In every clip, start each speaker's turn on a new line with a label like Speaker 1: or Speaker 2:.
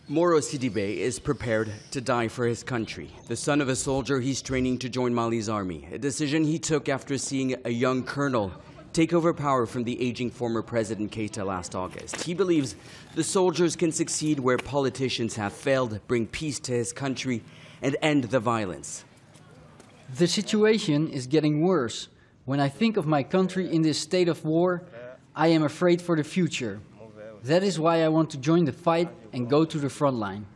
Speaker 1: MORO SIDIBE is prepared to die for his country. The son of a soldier, he's training to join Mali's army, a decision he took after seeing a young colonel take over power from the aging former President Keita last August. He believes the soldiers can succeed where politicians have failed, bring peace to his country, and end the violence.
Speaker 2: The situation is getting worse. When I think of my country in this state of war, I am afraid for the future. That is why I want to join the fight and go to the front line.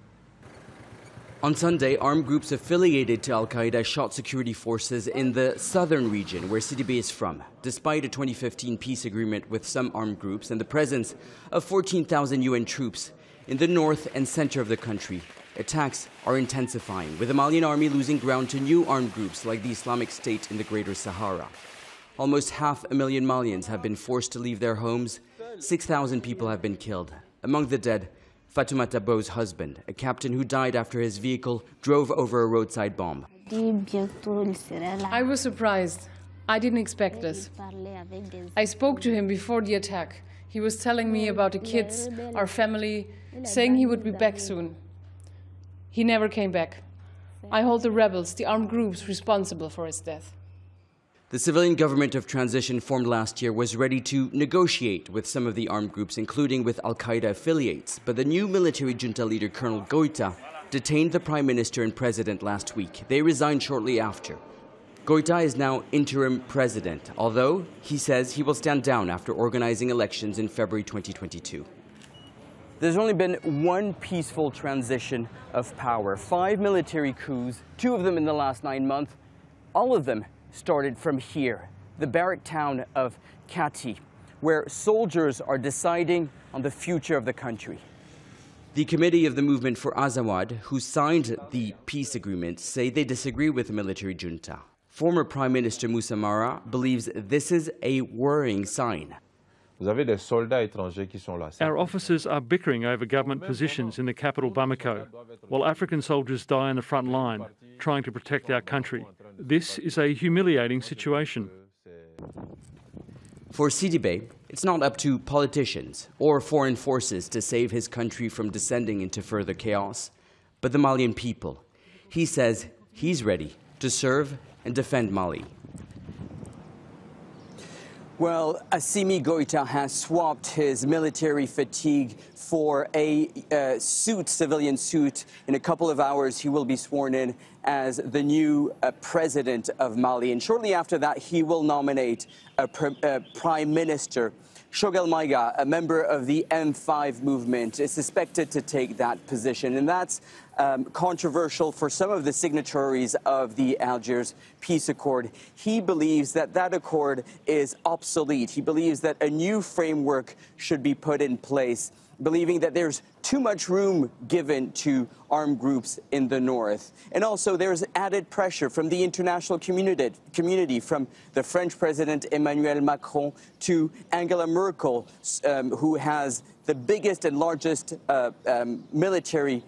Speaker 1: On Sunday, armed groups affiliated to Al-Qaeda shot security forces in the southern region where SIDIBE is from, despite a 2015 peace agreement with some armed groups and the presence of 14,000 UN troops in the north and center of the country. Attacks are intensifying, with the Malian army losing ground to new armed groups like the Islamic State in the Greater Sahara. Almost 500,000 Malians have been forced to leave their homes. 6,000 people have been killed. Among the dead, FATOUMATA's husband, a captain who died after his vehicle drove over a roadside bomb.
Speaker 3: I was surprised. I didn't expect this. I spoke to him before the attack. He was telling me about the kids, our family, saying he would be back soon. He never came back. I hold the rebels, the armed groups, responsible for his death.
Speaker 1: The civilian government of transition formed last year was ready to negotiate with some of the armed groups, including with Al-Qaeda affiliates. But the new military junta leader, Colonel Goita, detained the prime minister and president last week. They resigned shortly after. Goita is now interim president, although he says he will stand down after organizing elections in February 2022. There's only been one peaceful transition of power. 5 military coups, 2 of them in the last 9 months, all of them started from here, the barrack town of Haque, where soldiers are deciding on the future of the country. The committee of the movement for Azawad, who signed the peace agreement, say they disagree with the military junta. Former Prime Minister Moussa Mara believes this is a worrying sign.
Speaker 4: Our officers are bickering over government positions in the capital Bamako, while African soldiers die on the front line, trying to protect our country. This is a humiliating situation.
Speaker 1: For SIDIBE, it's not up to politicians or foreign forces to save his country from descending into further chaos, but the Malian people. He says he's ready to serve and defend Mali. Well, Assimi Goita has swapped his military fatigue for a civilian suit. In a couple of hours, he will be sworn in as the new president of Mali. And shortly after that, he will nominate a prime minister. Choguel Maïga, a member of the M5 movement, is suspected to take that position. And that's controversial for some of the signatories of the Algiers peace accord. He believes that that accord is obsolete. He believes that a new framework should be put in place, believing that there's too much room given to armed groups in the north. And also there's added pressure from the international community, from the French President Emmanuel Macron to Angela Merkel, who has the biggest and largest military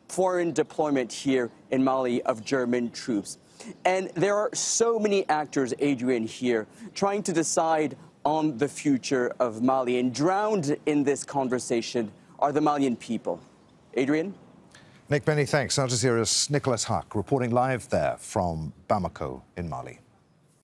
Speaker 1: foreign deployment here in Mali of German troops. And there are so many actors, Adrian, here trying to decide on the future of Mali. And drowned in this conversation are the Malian people. Adrian?
Speaker 5: Nick, many thanks. Al Jazeera's Nicolas Haque reporting live there from Bamako in Mali.